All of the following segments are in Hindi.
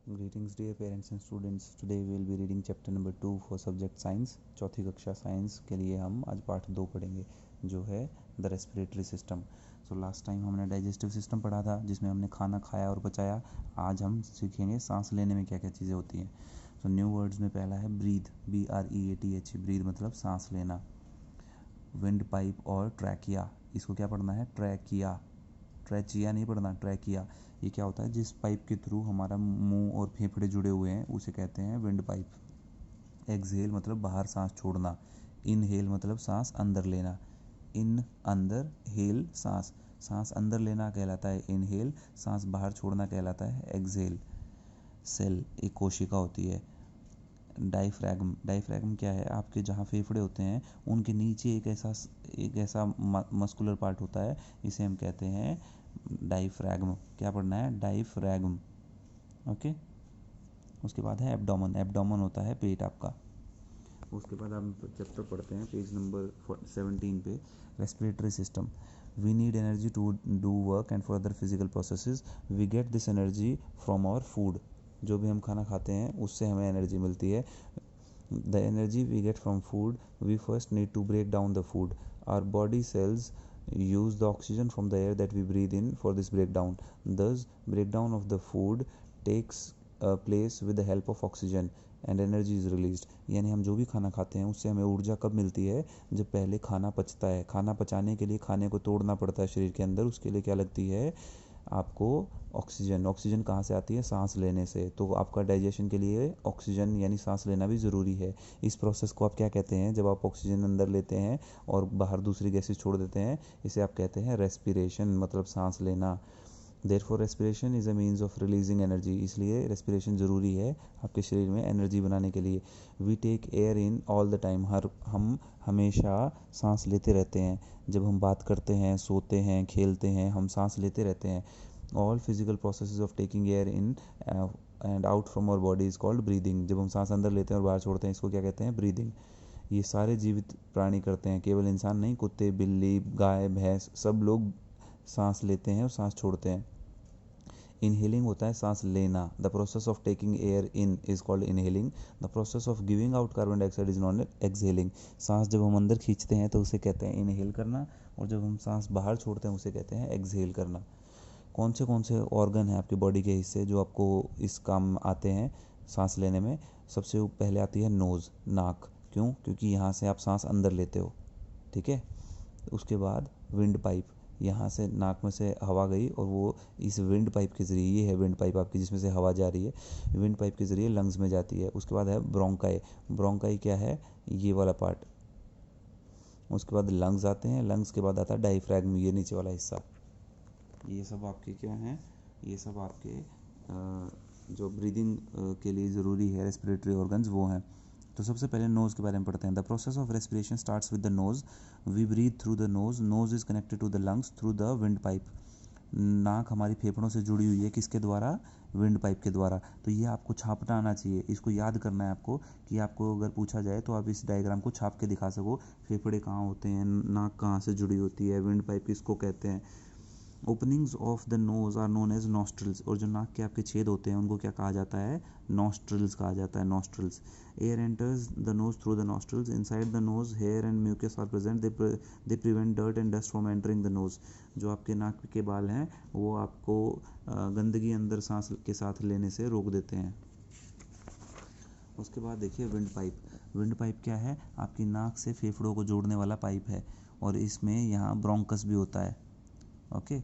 Greetings dear parents and students. Today we will be reading chapter number 2 for subject science. चौथी कक्षा साइंस के लिए हम आज पाठ 2 पढ़ेंगे जो है the respiratory system. So last time हमने डाइजेस्टिव सिस्टम पढ़ा था जिसमें हमने खाना खाया और पचाया. आज हम सीखेंगे सांस लेने में क्या क्या चीज़ें होती हैं. सो न्यू वर्ड्स में पहला है ब्रीथ, BREATH. ब्रीथ मतलब सांस लेना. विंड पाइप और ट्रैकिया, इसको क्या पढ़ना है? ट्रैकिया. ट्रैचिया नहीं पढ़ना, ट्रैकिया. ये क्या होता है? जिस पाइप के थ्रू हमारा मुंह और फेफड़े जुड़े हुए हैं उसे कहते हैं विंड पाइप. एक्सहेल मतलब बाहर सांस छोड़ना. इनहेल मतलब सांस अंदर लेना. इन अंदर, हेल सांस. सांस अंदर लेना कहलाता है इनहेल, सांस बाहर छोड़ना कहलाता है एक्सहेल. सेल एक कोशिका होती है. डायफ्रैगम, डायफ्रैगम क्या है? आपके जहाँ फेफड़े होते हैं उनके नीचे एक ऐसा मस्कुलर पार्ट होता है, इसे हम कहते हैं डायफ्रैगम. क्या पढ़ना है? डायफ्रैगम. ओके. उसके बाद है एब्डोमेन. एब्डोमेन होता है पेट आपका. उसके बाद हम चैप्टर पढ़ते हैं पेज नंबर 17 पे. Respiratory system. We need energy to do work and for other physical processes. We get this energy from our food. जो भी हम खाना खाते हैं उससे हमें एनर्जी मिलती है. The energy we get from food, we first need to break down the food. Our body cells use the oxygen from the air that we breathe in for this breakdown. Thus, breakdown of the food takes place with the help of oxygen and energy is released. यानी हम जो भी खाना खाते हैं उससे हमें ऊर्जा कब मिलती है? जब पहले खाना पचता है. खाना पचाने के लिए खाने को तोड़ना पड़ता है शरीर के अंदर. उसके लिए क्या लगती है आपको? ऑक्सीजन. ऑक्सीजन कहाँ से आती है? सांस लेने से. तो आपका डाइजेशन के लिए ऑक्सीजन यानी सांस लेना भी ज़रूरी है. इस प्रोसेस को आप क्या कहते हैं? जब आप ऑक्सीजन अंदर लेते हैं और बाहर दूसरी गैसेस छोड़ देते हैं, इसे आप कहते हैं रेस्पिरेशन, मतलब सांस लेना. Therefore respiration is a means of releasing energy. इसलिए रेस्पिरेशन ज़रूरी है आपके शरीर में एनर्जी बनाने के लिए. We take air in all the time. हम हमेशा सांस लेते रहते हैं. जब हम बात करते हैं, सोते हैं, खेलते हैं, हम सांस लेते रहते हैं. All physical process of taking air in and out from our body is called breathing. जब हम सांस अंदर लेते हैं और बाहर छोड़ते हैं इसको क्या कहते हैं? ब्रीदिंग. ये सारे जीवित प्राणी करते हैं, केवल इंसान नहीं. कुत्ते, बिल्ली, गाय, भैंस सब लोग सांस लेते हैं और सांस छोड़ते हैं. इनहेलिंग होता है सांस लेना. The process of taking air in is called inhaling. The process of giving out carbon dioxide is non exhaling. सांस जब हम अंदर खींचते हैं तो उसे कहते हैं इनहेल करना, और जब हम सांस बाहर छोड़ते हैं उसे कहते हैं एक्सहेल करना. कौन से ऑर्गन हैं आपकी बॉडी के हिस्से जो आपको इस काम आते हैं सांस लेने में? सबसे पहले आती है नोज़, नाक. क्यों? क्योंकि यहाँ से आप सांस अंदर लेते हो. ठीक है. उसके बाद विंड पाइप. यहाँ से नाक में से हवा गई और वो इस विंड पाइप के ज़रिए, ये है विंड पाइप आपकी जिसमें से हवा जा रही है, विंड पाइप के ज़रिए लंग्स में जाती है. उसके बाद है ब्रोंकाई. ब्रोंकाई क्या है? ये वाला पार्ट. उसके बाद लंग्स आते हैं. लंग्स के बाद आता है डायफ्रैगम, ये नीचे वाला हिस्सा. ये सब आपके क्या हैं? ये सब आपके जो ब्रीदिंग के लिए ज़रूरी है रेस्पिरेटरी ऑर्गन्स वो हैं. तो सबसे पहले नोज़ के बारे में पढ़ते हैं. The process of respiration starts with the nose. We breathe through the nose. Nose is connected to the lungs through the wind pipe. नाक हमारी फेफड़ों से जुड़ी हुई है. किसके द्वारा? विंड पाइप के द्वारा. तो ये आपको छापना आना चाहिए. इसको याद करना है आपको कि आपको अगर पूछा जाए तो आप इस डायग्राम को छाप के दिखा सको. फेफड़े कहाँ होते हैं, नाक कहाँ से जुड़ी होती है, विंड पाइप किसको कहते हैं. Openings of the nose are known as nostrils. और जो नाक के आपके छेद होते हैं उनको क्या कहा जाता है? नॉस्ट्रल्स कहा जाता है. Nostrils. Air enters the nose through the nostrils. Inside the nose hair and mucus are present. They prevent dirt and dust from entering the nose. जो आपके नाक के बाल हैं वो आपको गंदगी अंदर सांस के साथ लेने से रोक देते हैं. उसके बाद देखिए विंड पाइप. विंड पाइप क्या है? आपकी नाक से फेफड़ों को जोड़ने वाला पाइप है और इसमें यहाँ ब्रोंकस भी होता है. Okay.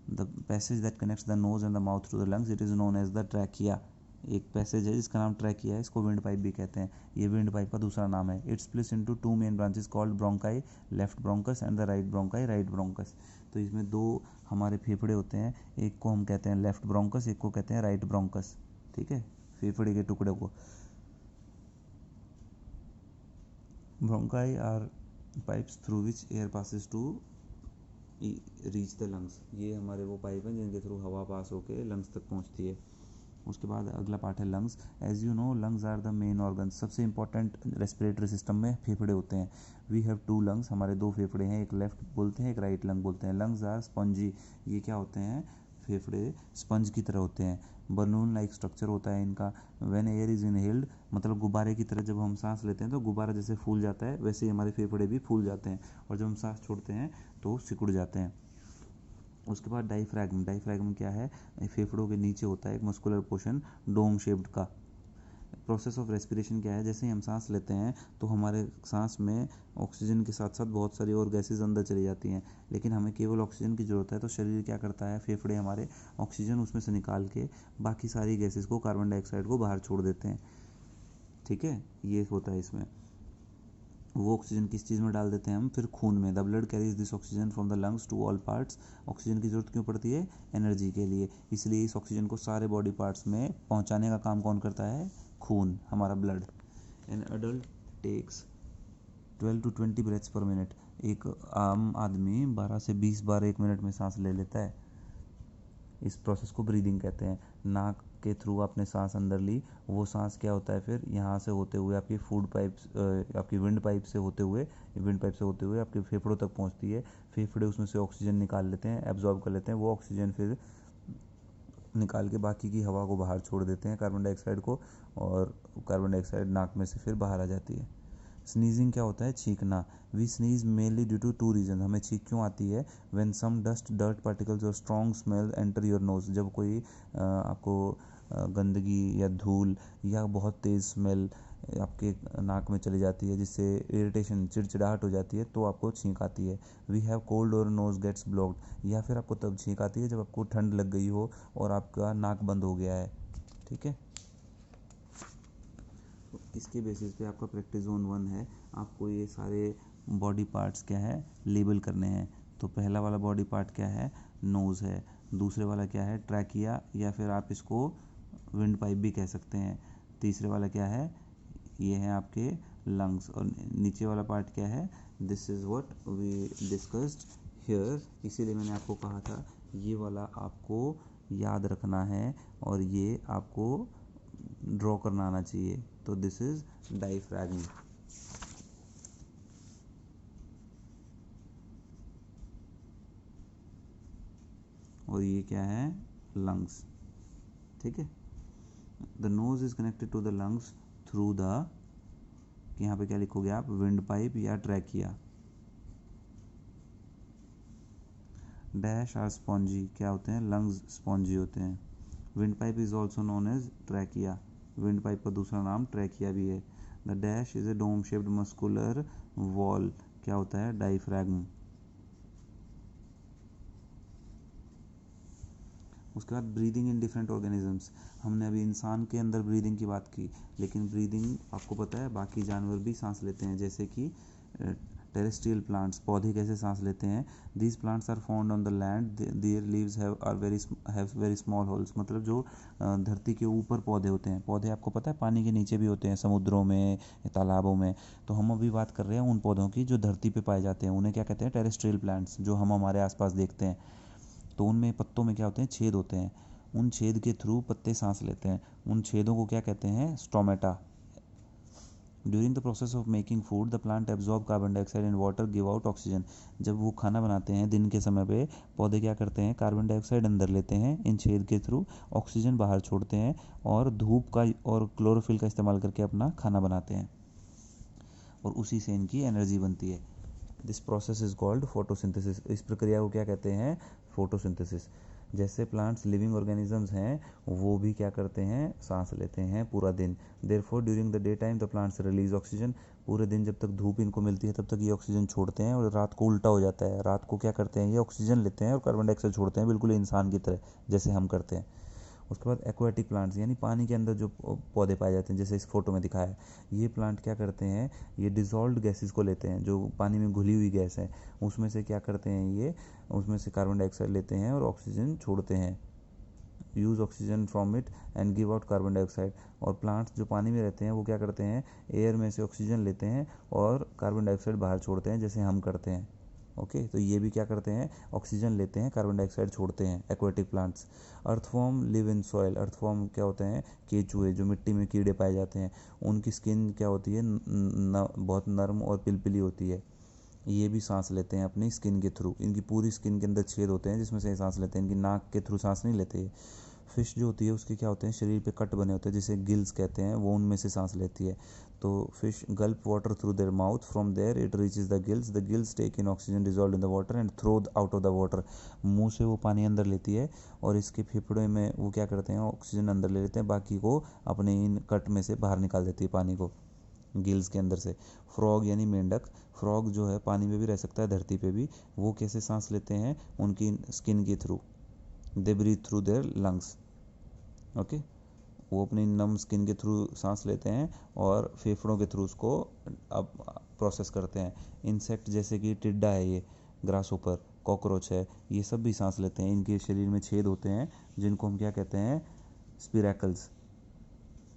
The passage that connects the nose and the mouth to the lungs, it is known as the trachea. एक पैसेज है जिसका नाम ट्रैकिया है, इसको विंड पाइप भी कहते हैं. ये विंड पाइप का दूसरा नाम है. It's splits into 2 main branches called bronchi, left bronchus and the right bronchi, right bronchus. तो इसमें दो हमारे फेफड़े होते हैं. एक को हम कहते हैं लेफ्ट ब्रोंकस, एक को कहते हैं राइट ब्रोंकस. ठीक है. फेफड़े के टुकड़े को. Bronchi are pipes through which air passes to reach the lungs. ये हमारे वो पाइप हैं जिनके थ्रू हवा पास होकर लंग्स तक पहुंचती है. उसके बाद अगला पार्ट है lungs. As you know lungs are the main organ. सबसे इंपॉर्टेंट रेस्पिरेटरी सिस्टम में फेफड़े होते हैं. We have 2 lungs. हमारे 2 फेफड़े हैं, एक लेफ्ट बोलते हैं, एक राइट लंग बोलते हैं. Lungs are spongy. ये क्या होते हैं? फेफड़े स्पंज की तरह होते हैं, बलून लाइक स्ट्रक्चर होता है इनका। व्हेन एयर इज इनहेल्ड, मतलब गुब्बारे की तरह जब हम सांस लेते हैं तो गुब्बारा जैसे फूल जाता है वैसे ही हमारे फेफड़े भी फूल जाते हैं, और जब हम सांस छोड़ते हैं तो सिकुड़ जाते हैं। उसके बाद डायफ्रैगम। डायफ्रैगम क्या है? फेफड़ों के नीचे होता है एक मस्कुलर पोर्शन डोम शेप्ड का। प्रोसेस ऑफ रेस्पिरेशन क्या है? जैसे ही हम सांस लेते हैं तो हमारे सांस में ऑक्सीजन के साथ साथ बहुत सारी और गैसेज अंदर चली जाती हैं, लेकिन हमें केवल ऑक्सीजन की ज़रूरत है। तो शरीर क्या करता है? फेफड़े हमारे ऑक्सीजन उसमें से निकाल के बाकी सारी गैसेज को, कार्बन डाइऑक्साइड को बाहर छोड़ देते हैं। ठीक है, ये होता है इसमें। वो ऑक्सीजन किस चीज़ में डाल देते हैं हम? फिर खून में। The blood carries this oxygen from the lungs to all parts. Oxygen की ज़रूरत क्यों पड़ती है? एनर्जी के लिए। इसलिए इस ऑक्सीजन को सारे बॉडी पार्ट्स में पहुंचाने का काम कौन करता है? खून, हमारा blood. An adult takes 12 to 20 breaths per minute. एक आम आदमी 12 से 20 बार एक मिनट में सांस ले लेता है। इस प्रोसेस को ब्रीदिंग कहते हैं। नाक के थ्रू आपने सांस अंदर ली, वो सांस क्या होता है फिर यहाँ से होते हुए आपकी फूड पाइप्स, आपकी विंड पाइप से होते हुए आपके फेफड़ों तक पहुँचती है। फेफड़े उसमें से ऑक्सीजन निकाल लेते हैं, एब्जॉर्ब कर लेते हैं। वो ऑक्सीजन फिर निकाल के बाकी की हवा को बाहर छोड़ देते हैं, कार्बन डाइऑक्साइड को, और कार्बन डाइऑक्साइड नाक में से फिर बाहर आ जाती है। स्नीजिंग क्या होता है? छींकना। We sneeze mainly due to two reason. हमें छींक क्यों आती है? When some dust, dirt particles और strong smell enter your nose. जब कोई आपको गंदगी या धूल या बहुत तेज़ स्मेल आपके नाक में चली जाती है, जिससे इरिटेशन, चिड़चिड़ाहट हो जाती है, तो आपको छींक आती है। वी हैव कोल्ड और नोज गेट्स ब्लॉक्ड। या फिर आपको तब छींक आती है जब आपको ठंड लग गई हो और आपका नाक बंद हो गया है। ठीक है, इसके बेसिस पे आपका प्रैक्टिस जोन 1 है। आपको ये सारे बॉडी पार्ट्स क्या है? लेबल करने हैं। तो पहला वाला बॉडी पार्ट क्या है? नोज़ है। दूसरे वाला क्या है? ट्रैकिया, या फिर आप इसको विंड पाइप भी कह सकते हैं। तीसरे वाला क्या है? ये है आपके लंग्स। और नीचे वाला पार्ट क्या है? This is what we discussed here. इसीलिए मैंने आपको कहा था ये वाला आपको याद रखना है और ये आपको ड्रॉ करना आना चाहिए। तो दिस इज डायफ्रैगम, और ये क्या है? लंग्स। ठीक है, the nose is connected to the lungs through the, यहाँ पे क्या लिखोगे आप? विंड पाइप या ट्रैकिया। Dash are spongy. क्या होते हैं? लंग्स स्पॉन्जी होते हैं। Wind pipe is also known as trachea. Wind pipe का दूसरा नाम ट्रैकिया भी है। The dash is a dome shaped muscular wall. क्या होता है? डायफ्रैगम। उसके बाद ब्रीदिंग इन डिफरेंट ऑर्गेनिजम्स। हमने अभी इंसान के अंदर ब्रीदिंग की बात की, लेकिन ब्रीदिंग आपको पता है बाकी जानवर भी सांस लेते हैं, जैसे कि टेरेस्ट्रियल प्लांट्स, पौधे कैसे सांस लेते हैं? These plants are found on the land, their leaves have very small holes. मतलब जो धरती के ऊपर पौधे होते हैं, पौधे आपको पता है पानी के नीचे भी होते हैं, समुद्रों में, तालाबों में। तो हम अभी बात कर रहे हैं उन पौधों की जो धरती पे पाए जाते हैं, उन्हें क्या कहते हैं? टेरेस्ट्रियल प्लांट्स, जो हम हमारे आसपास देखते हैं। तो उनमें पत्तों में क्या होते हैं? छेद होते हैं। उन छेद के थ्रू पत्ते सांस लेते हैं। उन छेदों को क्या कहते हैं? Stomata. During the process of making food the plant absorb carbon dioxide and water, give out oxygen. जब वो खाना बनाते हैं दिन के समय पे, पौधे क्या करते हैं? कार्बन डाइऑक्साइड अंदर लेते हैं इन छेद के थ्रू, ऑक्सीजन बाहर छोड़ते हैं, और धूप का और क्लोरोफिल का इस्तेमाल करके अपना खाना बनाते हैं, और उसी से इनकी एनर्जी बनती है। This process is called photosynthesis. इस प्रक्रिया को क्या कहते हैं? फोटोसिंथेसिस। जैसे प्लांट्स लिविंग ऑर्गेनिजम्स हैं, वो भी क्या करते हैं? सांस लेते हैं पूरा दिन। Therefore during the day time the plants release oxygen. पूरे दिन जब तक धूप इनको मिलती है तब तक ये ऑक्सीजन छोड़ते हैं, और रात को उल्टा हो जाता है। रात को क्या करते हैं? ये ऑक्सीजन लेते हैं और कार्बन डाइऑक्साइड छोड़ते हैं, बिल्कुल इंसान की तरह जैसे हम करते हैं। उसके बाद एक्वाटिक प्लांट्स, यानी पानी के अंदर जो पौधे पाए जाते हैं, जैसे इस फोटो में दिखाया है, ये प्लांट क्या करते हैं? ये डिज़ोल्व्ड गैसेस को लेते हैं, जो पानी में घुली हुई गैस है, उसमें से क्या करते हैं? ये उसमें से कार्बन डाइऑक्साइड लेते हैं और ऑक्सीजन छोड़ते हैं। Use oxygen from it and give out carbon dioxide. और प्लांट्स जो पानी में रहते हैं वो क्या करते हैं? एयर में से ऑक्सीजन लेते हैं और कार्बन डाइऑक्साइड बाहर छोड़ते हैं, जैसे हम करते हैं। ओके, तो ये भी क्या करते हैं? ऑक्सीजन लेते हैं, कार्बन डाइऑक्साइड छोड़ते हैं, aquatic plants. Earthworm live in soil. Earthworm क्या होते हैं? केचुए, जो मिट्टी में कीड़े पाए जाते हैं। उनकी स्किन क्या होती है? बहुत नर्म और पिलपिली होती है। ये भी सांस लेते हैं अपनी स्किन के थ्रू। इनकी पूरी स्किन के अंदर छेद होते हैं जिसमें से ये सांस लेते हैं, इनकी नाक के थ्रू सांस नहीं लेते ये। फिश जो होती है उसके क्या होते हैं, शरीर पे कट बने होते हैं जिसे गिल्स कहते हैं, वो उनमें से सांस लेती है। तो fish gulp water through their mouth, from there it reaches the gills take in oxygen dissolve in the water and throw out of the water. मुंह से वो पानी अंदर लेती है और इसके फेफड़े में वो क्या करते हैं, ऑक्सीजन अंदर ले लेते हैं, बाकी को अपने इन कट में से बाहर निकाल देती है पानी को गिल्स के अंदर से। फ्रॉग यानी मेंढक, फ्रॉग जो है पानी में भी रह सकता है, धरती पे भी। वो कैसे सांस लेते हैं, उनकी स्किन के through, they breathe through their lungs. Okay, वो अपनी नम स्किन के थ्रू सांस लेते हैं और फेफड़ों के थ्रू उसको अब प्रोसेस करते हैं। इंसेक्ट जैसे कि टिड्डा है, ये ग्रास ऊपर, कॉकरोच है, ये सब भी सांस लेते हैं। इनके शरीर में छेद होते हैं जिनको हम क्या कहते हैं, स्पिरैकल्स,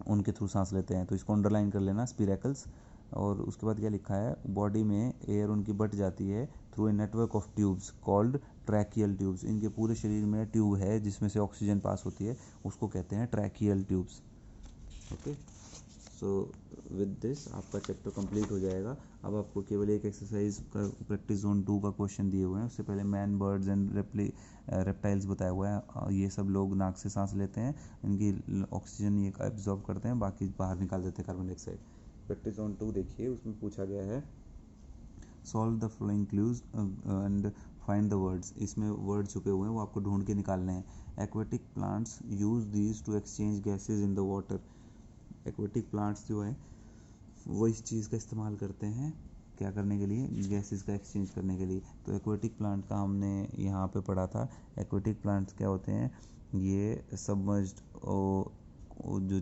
उनके थ्रू सांस लेते हैं। तो इसको अंडरलाइन कर लेना, स्पिरैकल्स। और उसके बाद क्या लिखा है, बॉडी में एयर उनकी बट जाती है through a network of tubes called tracheal tubes. इनके पूरे शरीर में ट्यूब है जिसमें से ऑक्सीजन पास होती है, उसको कहते हैं tracheal tubes. Okay, so with this आपका चैप्टर कंप्लीट हो जाएगा। अब आपको केवल एक एक्सरसाइज का प्रैक्टिस जोन 2 का क्वेश्चन दिए हुए हैं। उससे पहले मैन, बर्ड्स एंड रेप्टाइल्स बताया हुआ है। ये सब लोग नाक से सांस लेते हैं, इनकी ऑक्सीजन ये एब्जॉर्ब करते हैं, बाकी बाहर निकाल देते हैं कार्बन डाइऑक्साइड। प्रैक्टिस जोन 2 देखिए, उसमें पूछा गया है solve the flowing clues and find the words. इसमें वर्ड छुपे हुए हैं, वो आपको ढूंढ के निकालने हैं। Aquatic plants use these two exchange gases in the water. Aquatic plants जो है वो इस चीज़ का इस्तेमाल करते हैं क्या करने के लिए, गैसेस का एक्सचेंज करने के लिए। तो एक्वेटिक प्लांट का हमने यहाँ पे पढ़ा था। एक्वेटिक प्लांट्स क्या होते हैं, ये सबमर्ज्ड जो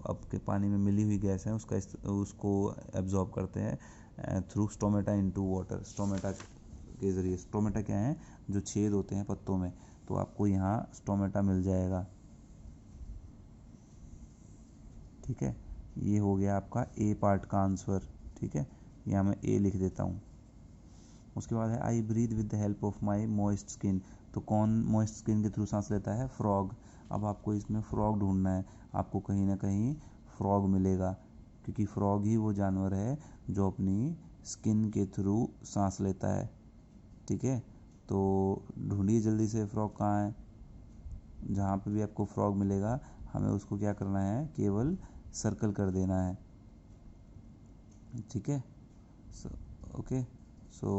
आपके पानी में मिली हुई गैस है उसको एब्जॉर्ब करते हैं through stomata into water. Stomata के ज़रिए, स्टोमेटा क्या है, जो छेद होते हैं पत्तों में, तो आपको यहाँ स्टोमेटा मिल जाएगा। ठीक है, ये हो गया आपका ए पार्ट का आंसर। ठीक है, यहाँ मैं ए लिख देता हूँ। उसके बाद है I breathe with the help of my moist skin. तो कौन मॉइस्ट स्किन के थ्रू सांस लेता है, फ्रॉग। अब आपको इसमें फ्रॉग ढूंढना है, आपको कहीं ना कहीं फ्रॉग मिलेगा, क्योंकि फ्रॉग ही वो जानवर है जो अपनी स्किन के थ्रू सांस लेता है। ठीक है, तो ढूंढिए जल्दी से फ्रॉग कहाँ है। जहाँ पे भी आपको फ्रॉग मिलेगा, हमें उसको क्या करना है, केवल सर्कल कर देना है। ठीक है, ओके, सो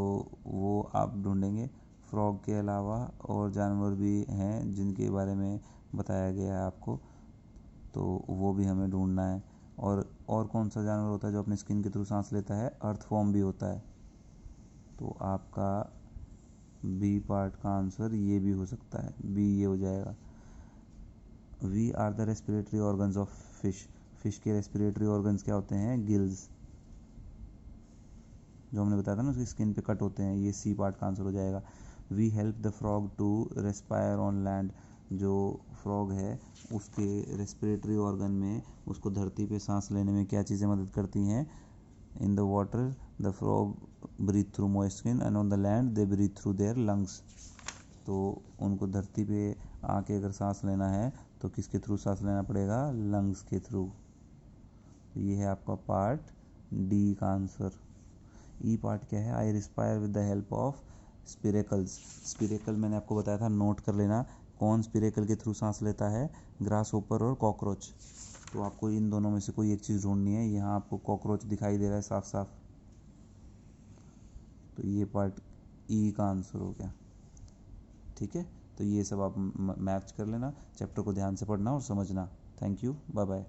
वो आप ढूंढेंगे। फ्रॉग के अलावा और जानवर भी हैं जिनके बारे में बताया गया है आपको, तो वो भी हमें ढूंढना है। और कौन सा जानवर होता है जो अपने स्किन के थ्रू सांस लेता है, अर्थवॉर्म भी होता है। तो आपका बी पार्ट का आंसर ये भी हो सकता है, बी ये हो जाएगा। We are the respiratory organs of fish. Fish के रेस्पिरेटरी ऑर्गन्स क्या होते हैं, गिल्स, जो हमने बताया था ना, उसकी स्किन पे कट होते हैं। ये सी पार्ट का आंसर हो जाएगा। We help the frog to respire on land. जो फ्रॉग है उसके रेस्पिरेटरी ऑर्गन में उसको धरती पे सांस लेने में क्या चीज़ें मदद करती हैं, in the water the frog breathe through moist skin and on the land they breathe through their lungs. तो उनको धरती पे आके अगर सांस लेना है तो किसके थ्रू सांस लेना पड़ेगा, लंग्स के थ्रू। ये है आपका पार्ट डी का आंसर। ई पार्ट क्या है, I respire with the help of spiracles. Spiracle मैंने आपको बताया था, नोट कर लेना। कौन स्पिरेकल के थ्रू सांस लेता है, ग्रास होपर और कॉकरोच। तो आपको इन दोनों में से कोई एक चीज़ ढूंढनी है। यहाँ आपको कॉकरोच दिखाई दे रहा है साफ साफ, तो ये पार्ट ई का आंसर हो गया। ठीक है, तो ये सब आप मैच कर लेना। चैप्टर को ध्यान से पढ़ना और समझना। Thank you, bye bye.